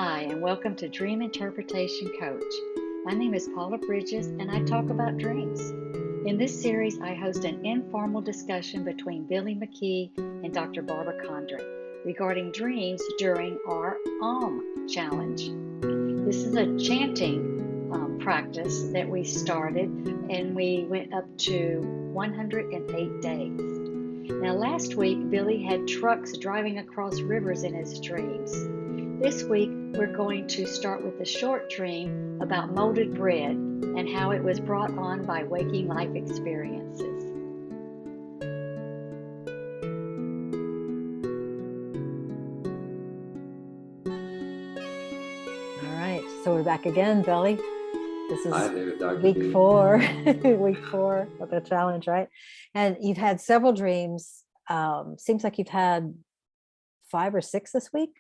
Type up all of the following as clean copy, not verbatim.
Hi, and welcome to Dream Interpretation Coach. My name is Paula Bridges, and I talk about dreams. In this series, I host an informal discussion between Billy McKee and Dr. Barbara Condron regarding dreams during our Challenge. This is a chanting practice that we started, and we went up to 108 days. Now, last week, Billy had trucks driving across rivers in his dreams. This week, we're going to start with a short dream about molded bread and how it was brought on by waking life experiences. All right, so we're back again, Billy. This is Hi there, Dr. week B. 4, week 4 of the challenge, right? And you've had several dreams. Seems like you've had 5 or 6 this week.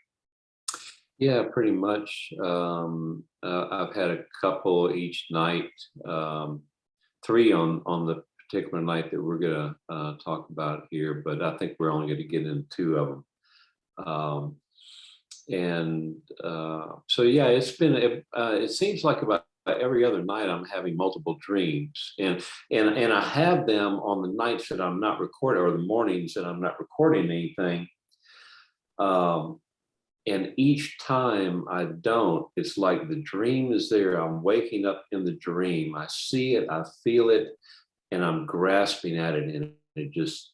Yeah, pretty much. I've had a couple each night, 3 on the particular night that we're going to talk about here, but I think we're only going to get into 2 of them. So yeah, it seems like about every other night I'm having multiple dreams, and I have them on the nights that I'm not recording, or the mornings that I'm not recording anything. And each time I don't, it's like the dream is there. I'm waking up in the dream. I see it, I feel it, and I'm grasping at it. And it's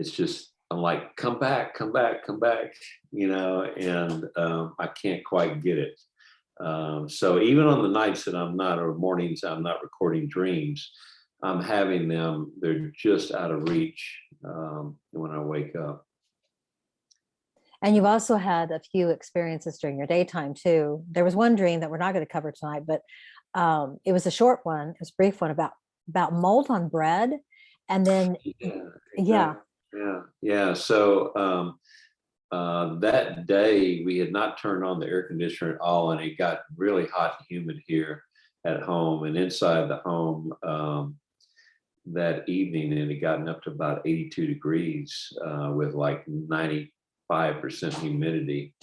just, I'm like, come back, come back, come back, and I can't quite get it. So even on the nights that I'm not, or mornings I'm not recording dreams, I'm having them, they're just out of reach when I wake up. And you've also had a few experiences during your daytime too. There was one dream that we're not going to cover tonight, but it was a short one. It was a brief one about mold on bread. And then, yeah. So that day we had not turned on the air conditioner at all, and it got really hot and humid here at home and inside the home that evening, and it gotten up to about 82 degrees with like 95% humidity.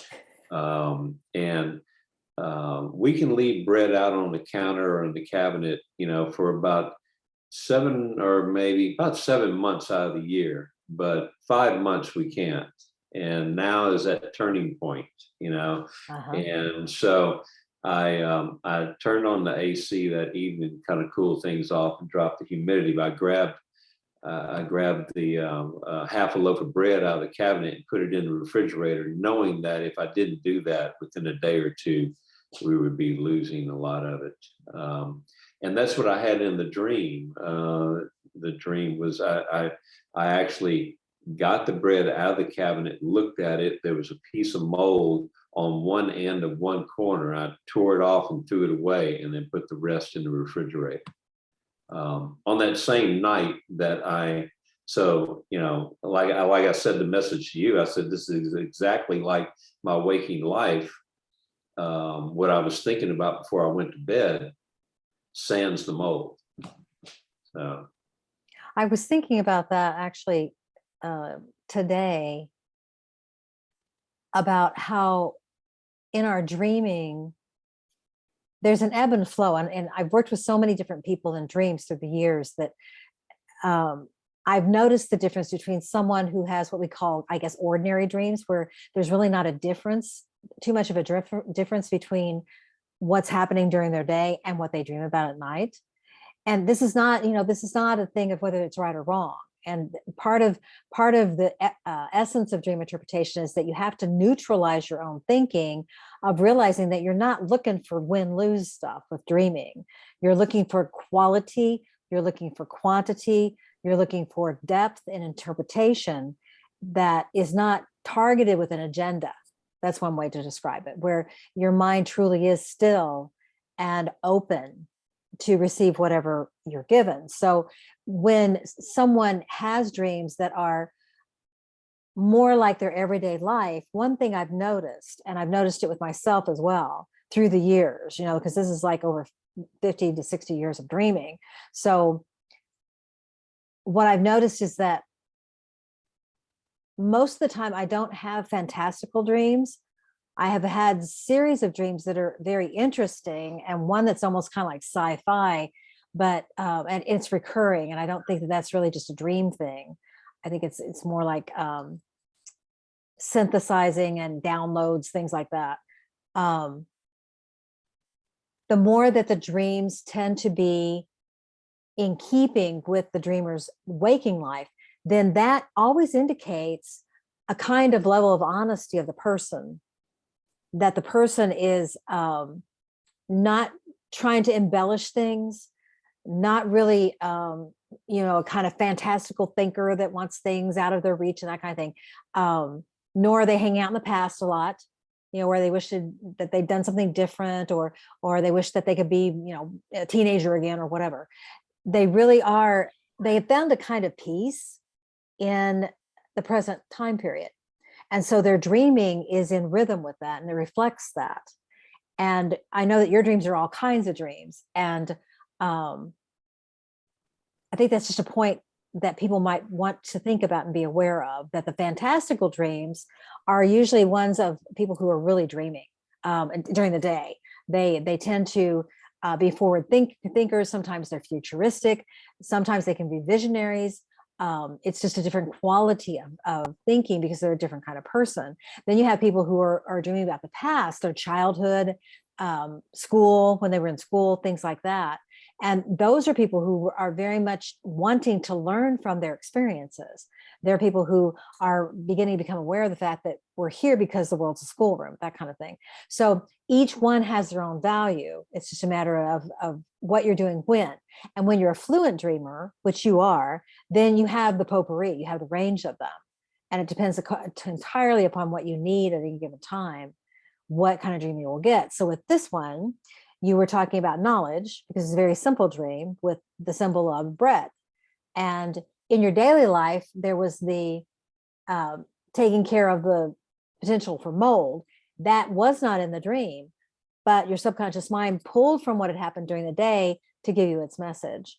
We can leave bread out on the counter or in the cabinet, for about 7 months out of the year, but 5 months we can't. And now is that turning point, And so I turned on the AC that evening, kind of cool things off and dropped the humidity. But I grabbed the half a loaf of bread out of the cabinet and put it in the refrigerator, knowing that if I didn't do that within a day or 2, we would be losing a lot of it. And that's what I had in the dream. The dream was I actually got the bread out of the cabinet, looked at it. There was a piece of mold on one end of one corner. I tore it off and threw it away, and then put the rest in the refrigerator. On that same night that like I said, the message to you, I said, this is exactly like my waking life. What I was thinking about before I went to bed, sans the mold. So I was thinking about that actually today, about how in our dreaming, there's an ebb and flow. And I've worked with so many different people in dreams through the years that I've noticed the difference between someone who has what we call, I guess, ordinary dreams, where there's really not too much of a difference between what's happening during their day and what they dream about at night. And this is not a thing of whether it's right or wrong. And part of the essence of dream interpretation is that you have to neutralize your own thinking of realizing that you're not looking for win-lose stuff with dreaming. You're looking for quality, you're looking for quantity, you're looking for depth and interpretation that is not targeted with an agenda. That's one way to describe it, where your mind truly is still and open to receive whatever you're given. So when someone has dreams that are more like their everyday life, one thing I've noticed, and I've noticed it with myself as well through the years, because this is like over 50 to 60 years of dreaming. So what I've noticed is that most of the time I don't have fantastical dreams. I have had series of dreams that are very interesting, and one that's almost kind of like sci-fi, but and it's recurring. And I don't think that that's really just a dream thing. I think it's more like synthesizing and downloads, things like that. Um, the more that the dreams tend to be in keeping with the dreamer's waking life, then that always indicates a kind of level of honesty of the person, that the person is not trying to embellish things, not really, a kind of fantastical thinker that wants things out of their reach and that kind of thing. Nor are they hanging out in the past a lot, where they wish that they'd done something different, or they wish that they could be, a teenager again or whatever. They really are, they have found a kind of peace in the present time period. And so their dreaming is in rhythm with that, and it reflects that. And I know that your dreams are all kinds of dreams. And I think that's just a point that people might want to think about and be aware of, that the fantastical dreams are usually ones of people who are really dreaming during the day. They tend to be forward thinkers. Sometimes they're futuristic. Sometimes they can be visionaries. It's just a different quality of thinking because they're a different kind of person. Then you have people who are dreaming about the past, their childhood, school, when they were in school, things like that. And those are people who are very much wanting to learn from their experiences. They're people who are beginning to become aware of the fact that we're here because the world's a schoolroom, that kind of thing. So each one has their own value. It's just a matter of what you're doing when. And when you're a fluent dreamer, which you are, then you have the potpourri, you have the range of them. And it depends entirely upon what you need at any given time, what kind of dream you will get. So with this one, you were talking about knowledge, because it's a very simple dream with the symbol of bread. And in your daily life, there was the taking care of the potential for mold. That was not in the dream, but your subconscious mind pulled from what had happened during the day to give you its message.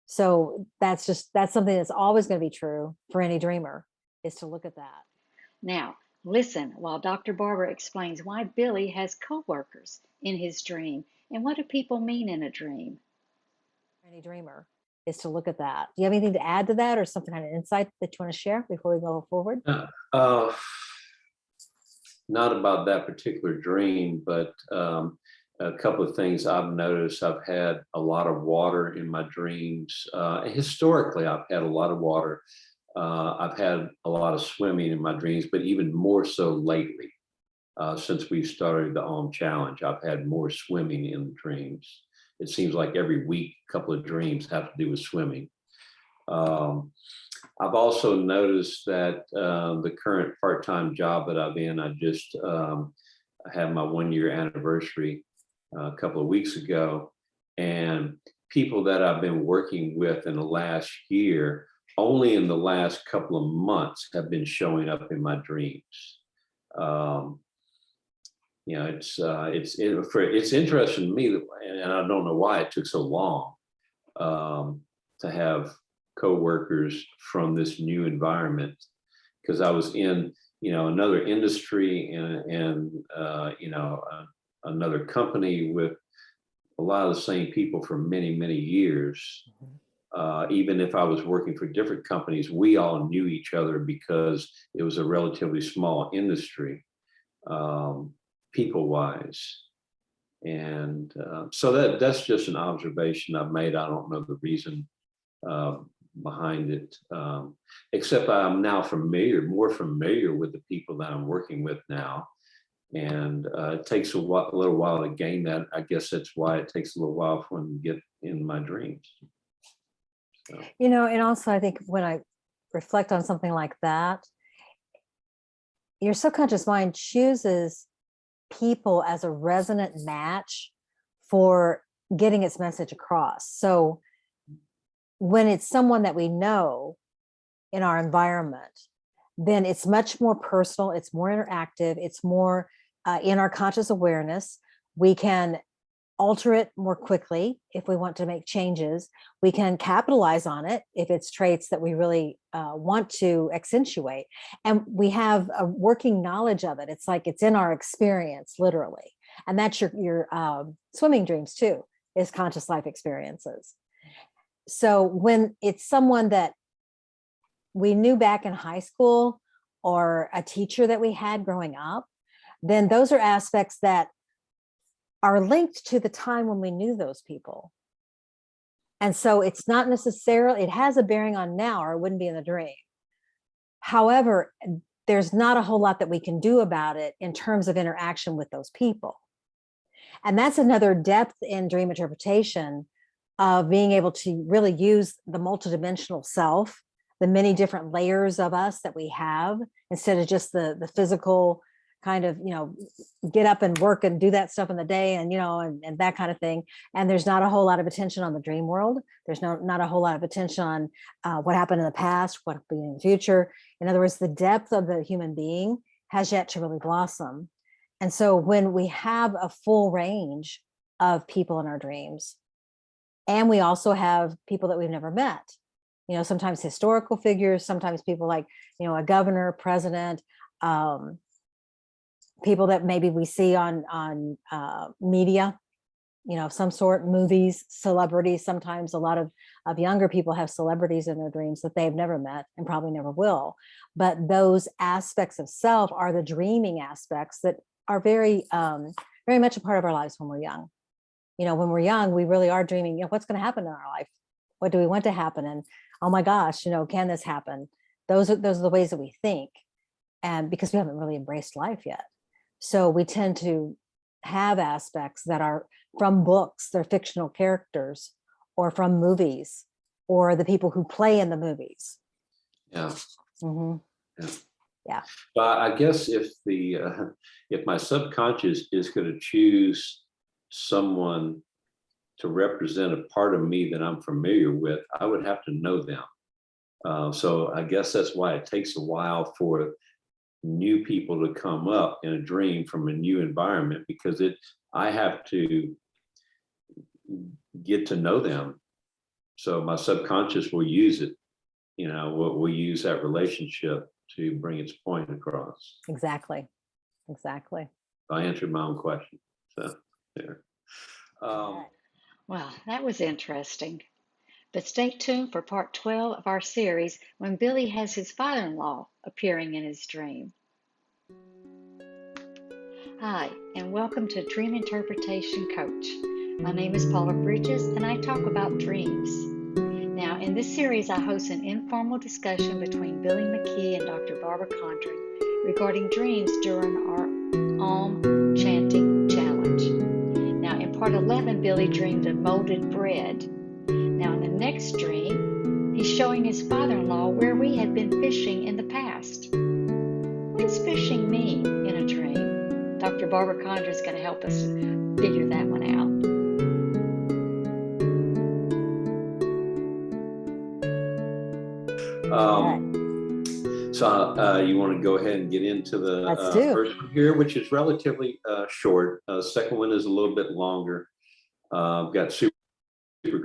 So that's something that's always going to be true for any dreamer, is to look at that. Now, listen while Dr. Barber explains why Billy has coworkers in his dream and what do people mean in a dream. Any dreamer is to look at that. Do you have anything to add to that, or some kind of insight that you want to share before we go forward? Not about that particular dream, but a couple of things I've noticed. I've had a lot of water in my dreams. Historically, I've had a lot of water. I've had a lot of swimming in my dreams, but even more so lately, since we started the Om Challenge, I've had more swimming in the dreams. It seems like every week, a couple of dreams have to do with swimming. I've also noticed that the current part-time job that I'm in, I just had my 1-year anniversary a couple of weeks ago, and people that I've been working with in the last year, only in the last couple of months, have been showing up in my dreams. It's interesting to me, and I don't know why it took so long to have coworkers from this new environment, because I was in another industry and another company with a lot of the same people for many years. Even if I was working for different companies, we all knew each other because it was a relatively small industry, people wise. And so that's just an observation I've made. I don't know the reason behind it, except I'm now more familiar with the people that I'm working with now. And it takes a little while to gain that. I guess that's why it takes a little while for them to get in my dreams. So. And also I think when I reflect on something like that, your subconscious mind chooses people as a resonant match for getting its message across. So when it's someone that we know in our environment, then it's much more personal, it's more interactive, it's more in our conscious awareness. We can alter it more quickly if we want to make changes. We can capitalize on it if it's traits that we really want to accentuate. And we have a working knowledge of it. It's like it's in our experience, literally. And that's your swimming dreams too, is conscious life experiences. So when it's someone that we knew back in high school or a teacher that we had growing up, then those are aspects that are linked to the time when we knew those people. And so it's not necessarily, it has a bearing on now, or it wouldn't be in the dream. However, there's not a whole lot that we can do about it in terms of interaction with those people. And that's another depth in dream interpretation of being able to really use the multidimensional self, the many different layers of us that we have, instead of just the physical kind of, get up and work and do that stuff in the day and, and that kind of thing. And there's not a whole lot of attention on the dream world. There's not a whole lot of attention on what happened in the past, what will be in the future. In other words, the depth of the human being has yet to really blossom. And so when we have a full range of people in our dreams, and we also have people that we've never met, sometimes historical figures, sometimes people like, a governor, president, people that maybe we see on media, of some sort, movies, celebrities. Sometimes a lot of younger people have celebrities in their dreams that they've never met and probably never will. But those aspects of self are the dreaming aspects that are very, very much a part of our lives when we're young. When we're young, we really are dreaming, what's going to happen in our life? What do we want to happen? And oh my gosh, can this happen? Those are the ways that we think. And because we haven't really embraced life yet. So we tend to have aspects that are from books, they're fictional characters, or from movies, or the people who play in the movies. Yeah. Mm-hmm. Yeah. Yeah. But I guess if my subconscious is going to choose someone to represent a part of me that I'm familiar with, I would have to know them. So I guess that's why it takes a while for new people to come up in a dream from a new environment, because I have to get to know them. So my subconscious will use it, we'll use that relationship to bring its point across. Exactly. I answered my own question. So there. Well, that was interesting. But stay tuned for part 12 of our series when Billy has his father-in-law appearing in his dream. Hi, and welcome to Dream Interpretation Coach. My name is Paula Bridges, and I talk about dreams. Now, in this series, I host an informal discussion between Billy McKee and Dr. Barbara Condron regarding dreams during our Om Chanting Challenge. Now, in part 11, Billy dreamed of molded bread. Now, in the next dream, he's showing his father-in-law where we had been fishing in the past. What does fishing mean in a dream? Dr. Barbara Condron is going to help us figure that one out. So you want to go ahead and get into the first one here, which is relatively short. Second one is a little bit longer. I've got super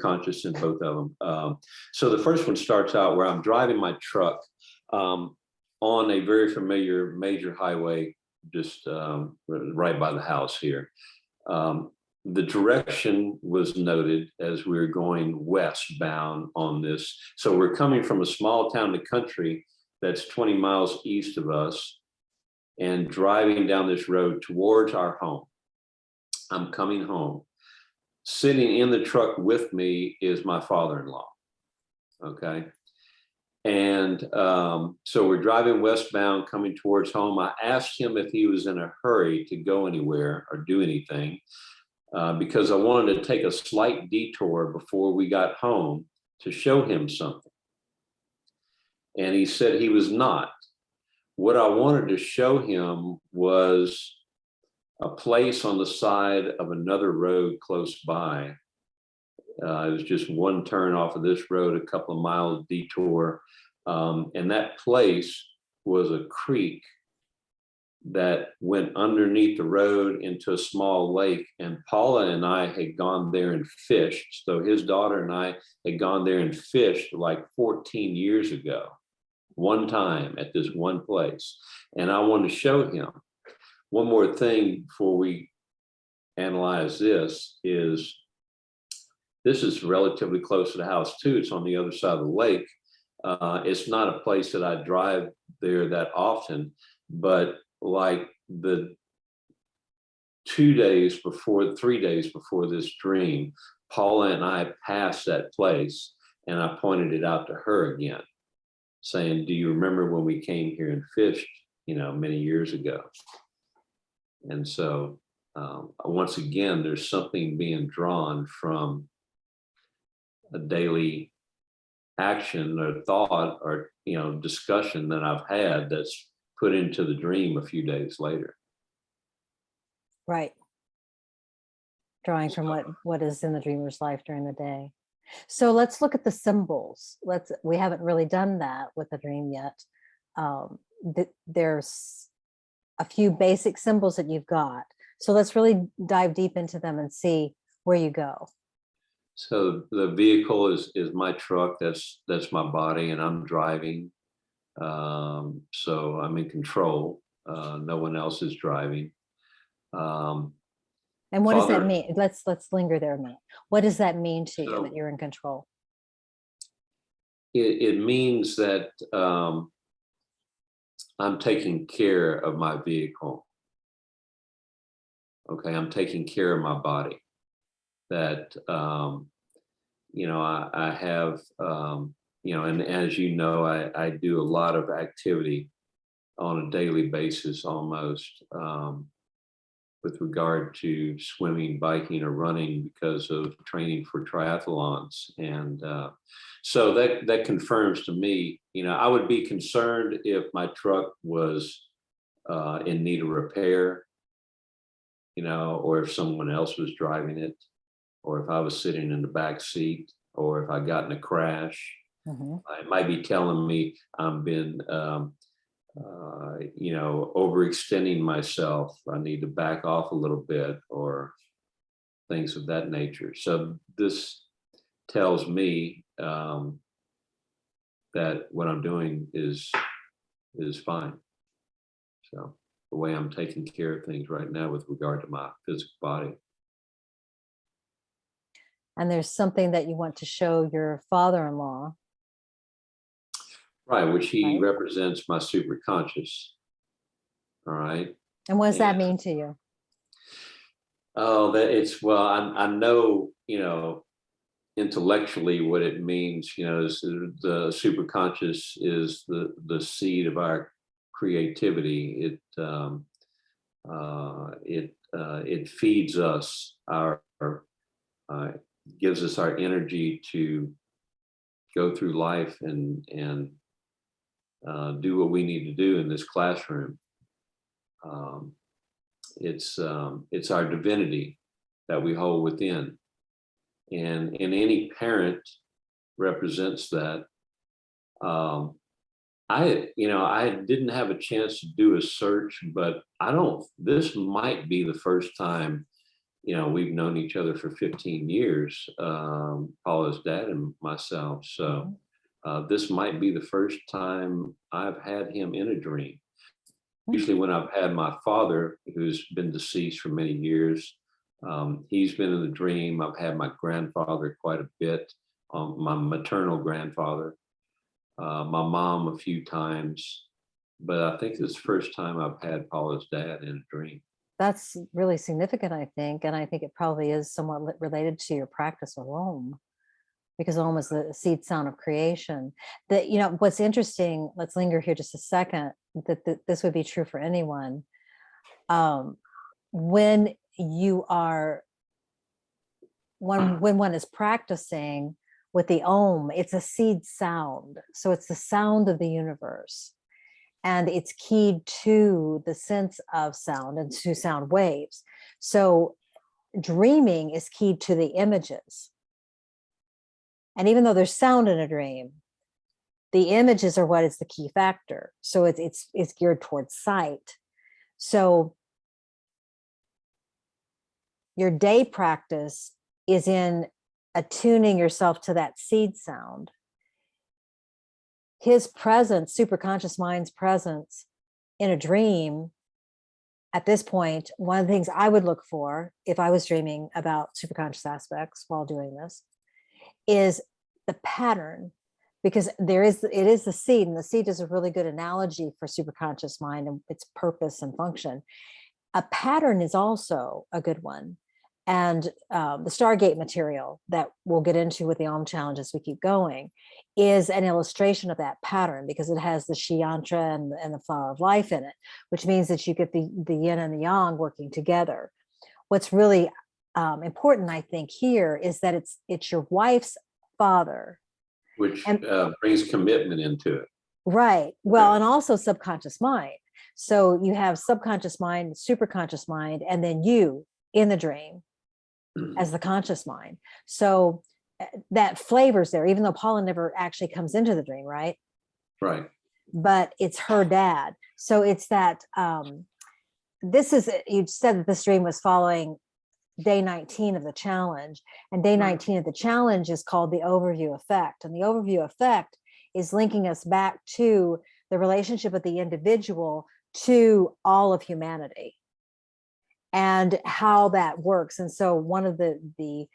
conscious in both of them. So the first one starts out where I'm driving my truck on a very familiar major highway, just right by the house here. The direction was noted as we were going westbound on this. So we're coming from a small town in the country that's 20 miles east of us and driving down this road towards our home. I'm coming home. Sitting in the truck with me is my father-in-law. Okay. And so we're driving westbound, coming towards home. I asked him if he was in a hurry to go anywhere or do anything, because I wanted to take a slight detour before we got home to show him something. And he said he was not. What I wanted to show him was a place on the side of another road close by. It was just one turn off of this road, a couple of miles detour. And that place was a creek that went underneath the road into a small lake. And Paula and I had gone there and fished. So his daughter and I had gone there and fished like 14 years ago, one time at this one place. And I wanted to show him. One more thing before we analyze this is relatively close to the house too. It's on the other side of the lake. It's not a place that I drive there that often, but like the 3 days before this dream, Paula and I passed that place, and I pointed it out to her again, saying, do you remember when we came here and fished, many years ago? And so once again, there's something being drawn from a daily action or thought or discussion that I've had that's put into the dream a few days later. Right. Drawing from what is in the dreamer's life during the day. So let's look at the symbols. We haven't really done that with the dream yet. There's a few basic symbols that you've got. So let's really dive deep into them and see where you go. So the vehicle is my truck. That's my body, and I'm driving. So I'm in control. No one else is driving. And what does that mean? Let's linger there a minute. What does that mean to you that you're in control? It means that I'm taking care of my vehicle. Okay, I'm taking care of my body. That I have and as you know, I do a lot of activity on a daily basis almost, with regard to swimming, biking, or running because of training for triathlons. And so that confirms to me, I would be concerned if my truck was in need of repair, or if someone else was driving it, or if I was sitting in the back seat, or if I got in a crash. Mm-hmm. It might be telling me I've been overextending myself. I need to back off a little bit, or things of that nature. So this tells me that what I'm doing is fine. So the way I'm taking care of things right now with regard to my physical body. And there's something that you want to show your father-in-law. Right, which he represents my superconscious. All right. And what does that mean to you? Oh, I know, intellectually what it means, is the superconscious is the seed of our creativity. It feeds us gives us our energy to go through life and do what we need to do in this classroom. It's our divinity that we hold within, and any parent represents that. I didn't have a chance to do a search, but this might be the first time, we've known each other for 15 years, Paula's dad and myself. So this might be the first time I've had him in a dream. Usually when I've had my father, who's been deceased for many years, he's been in the dream. I've had my grandfather quite a bit, my maternal grandfather, my mom a few times, but I think this is the first time I've had Paula's dad in a dream. That's really significant, I think. And I think it probably is somewhat related to your practice of Om, because Om is the seed sound of creation. What's interesting, let's linger here just a second, that this would be true for anyone. When one is practicing with the Om, it's a seed sound. So it's the sound of the universe. And it's keyed to the sense of sound and to sound waves. So dreaming is keyed to the images. And even though there's sound in a dream, the images are what is the key factor. So it's geared towards sight. So your day practice is in attuning yourself to that seed sound. His presence, superconscious mind's presence in a dream, at this point, one of the things I would look for if I was dreaming about superconscious aspects while doing this is the pattern, because it is the seed, and the seed is a really good analogy for superconscious mind and its purpose and function. A pattern is also a good one. And the Stargate material that we'll get into with the Om Challenge as we keep going is an illustration of that pattern, because it has the Shiantra and the flower of life in it, which means that you get the yin and the yang working together. What's really important, I think, here is that it's your wife's father. Which brings commitment into it. Right. Well, and also subconscious mind. So you have subconscious mind, superconscious mind, and then you in the dream as the conscious mind. So that flavors there, even though Paula never actually comes into the dream, right? Right. But it's her dad. So it's that, you said that this dream was following day 19 of the challenge, and day 19 of the challenge is called the overview effect. And the overview effect is linking us back to the relationship of the individual to all of humanity and how that works. And so one of the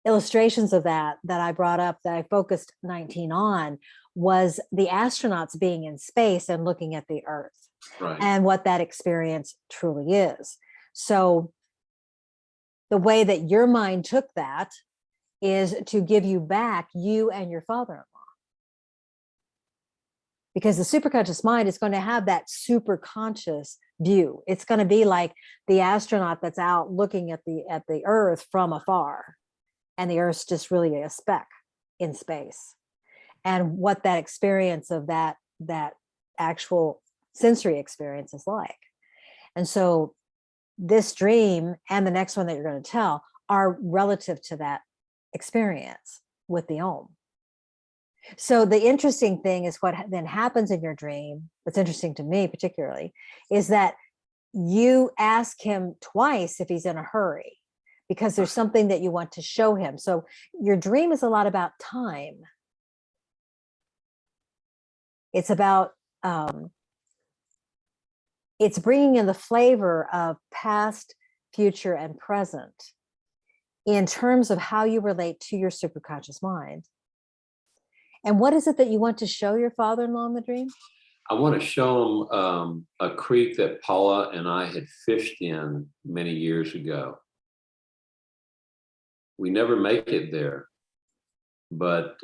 illustrations of that I brought up, that I focused 19 on, was the astronauts being in space and looking at the Earth, right, and what that experience truly is. So the way that your mind took that is to give you back you and your father-in-law. Because the superconscious mind is going to have that superconscious view. It's going to be like the astronaut that's out looking at the Earth from afar, and the Earth's just really a speck in space. And what that experience of that actual sensory experience is like. And so this dream and the next one that you're going to tell are relative to that experience with the Om. So the interesting thing is what then happens in your dream, what's interesting to me particularly, is that you ask him twice if he's in a hurry, because there's something that you want to show him. So your dream is a lot about time. It's about, it's bringing in the flavor of past, future, and present in terms of how you relate to your superconscious mind. And what is it that you want to show your father-in-law in the dream? I want to show him a creek that Paula and I had fished in many years ago. We never make it there, but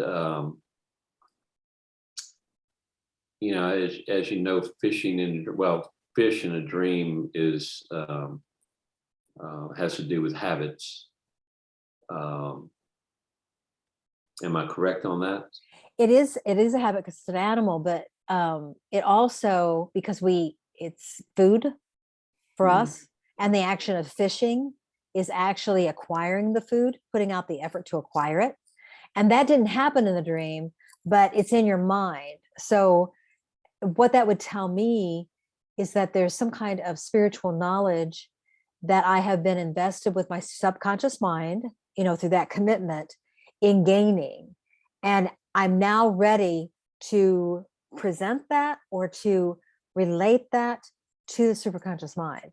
you know, as you know, fish in a dream is has to do with habits. Am I correct on that? It is a habit because it's an animal, but it also, because it's food for us, and the action of fishing is actually acquiring the food, putting out the effort to acquire it. And that didn't happen in the dream, but it's in your mind. So what that would tell me is that there's some kind of spiritual knowledge that I have been invested with my subconscious mind, through that commitment in gaining. And I'm now ready to present that or to relate that to the superconscious mind.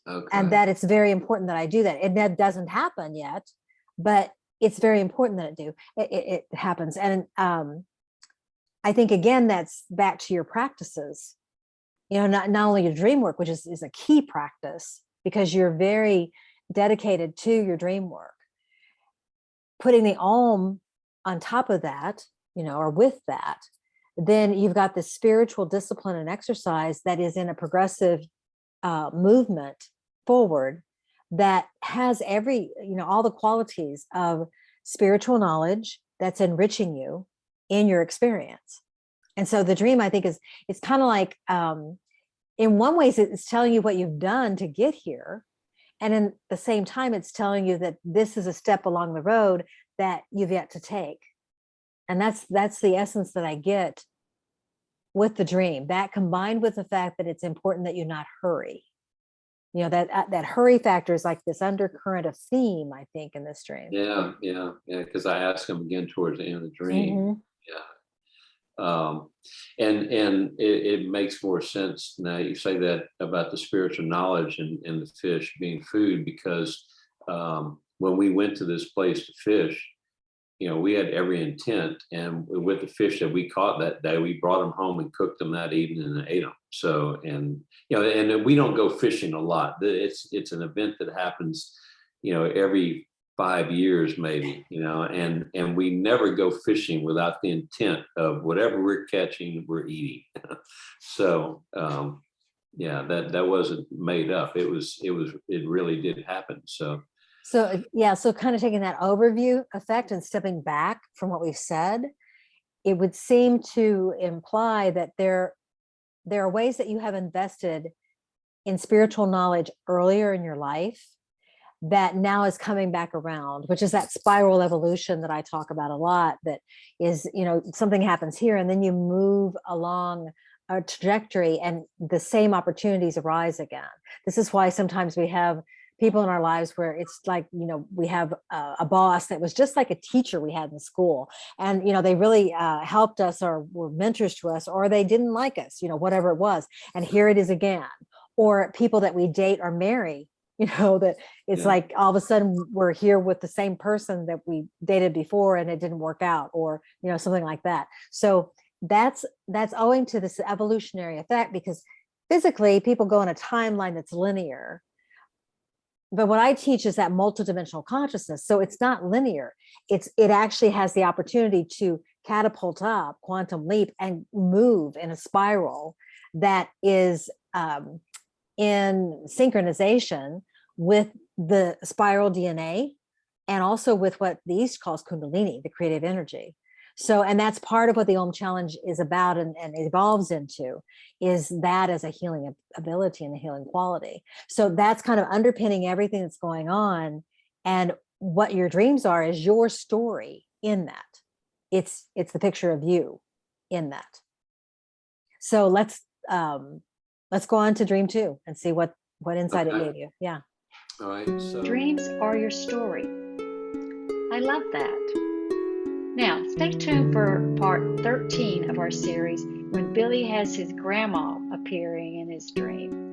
Okay. And that it's very important that I do that. And that doesn't happen yet, but it's very important that it happens. And I think, again, that's back to your practices, not only your dream work, which is a key practice, because you're very dedicated to your dream work. Putting the Om on top of that, or with that, then you've got this spiritual discipline and exercise that is in a progressive movement forward that has all the qualities of spiritual knowledge that's enriching you in your experience. And so the dream, I think, it's kind of like, in one way, it's telling you what you've done to get here. And in the same time, it's telling you that this is a step along the road that you've yet to take. And that's the essence that I get with the dream, that combined with the fact that it's important that you not hurry. You know, that hurry factor is like this undercurrent of theme, I think, in this dream. Yeah, yeah, yeah. Because I asked him again towards the end of the dream. Mm-hmm. Yeah. And it makes more sense now you say that about the spiritual knowledge and the fish being food, because when we went to this place to fish, you know, we had every intent, and with the fish that we caught that day, we brought them home and cooked them that evening and ate them. So, and you know, and we don't go fishing a lot. It's an event that happens, you know, every 5 years maybe, you know, and we never go fishing without the intent of whatever we're catching, we're eating. So, yeah, that wasn't made up. It really did happen. So. So yeah, so kind of taking that overview effect and stepping back from what we've said, it would seem to imply that there are ways that you have invested in spiritual knowledge earlier in your life that now is coming back around, which is that spiral evolution that I talk about a lot. That is, you know, something happens here and then you move along a trajectory and the same opportunities arise again. This is why sometimes we have people in our lives where it's like, you know, we have a boss that was just like a teacher we had in school, and you know, they really helped us or were mentors to us, or they didn't like us, you know, whatever it was, and here it is again. Or people that we date or marry, you know, that it's like all of a sudden we're here with the same person that we dated before and it didn't work out, or you know, something like that. So that's owing to this evolutionary effect, because physically people go in a timeline that's linear. But what I teach is that multidimensional consciousness. So it's not linear. It actually has the opportunity to catapult up, quantum leap, and move in a spiral that is in synchronization with the spiral DNA, and also with what the East calls Kundalini, the creative energy. So, and that's part of what the Om Challenge is about and evolves into, is that as a healing ability and a healing quality. So that's kind of underpinning everything that's going on. And what your dreams are is your story in that. It's the picture of you in that. So let's go on to dream 2 and see what insight it gave you. Yeah. All right. So Dreams are your story. I love that. Now, stay tuned for part 13 of our series, when Billy has his grandma appearing in his dream.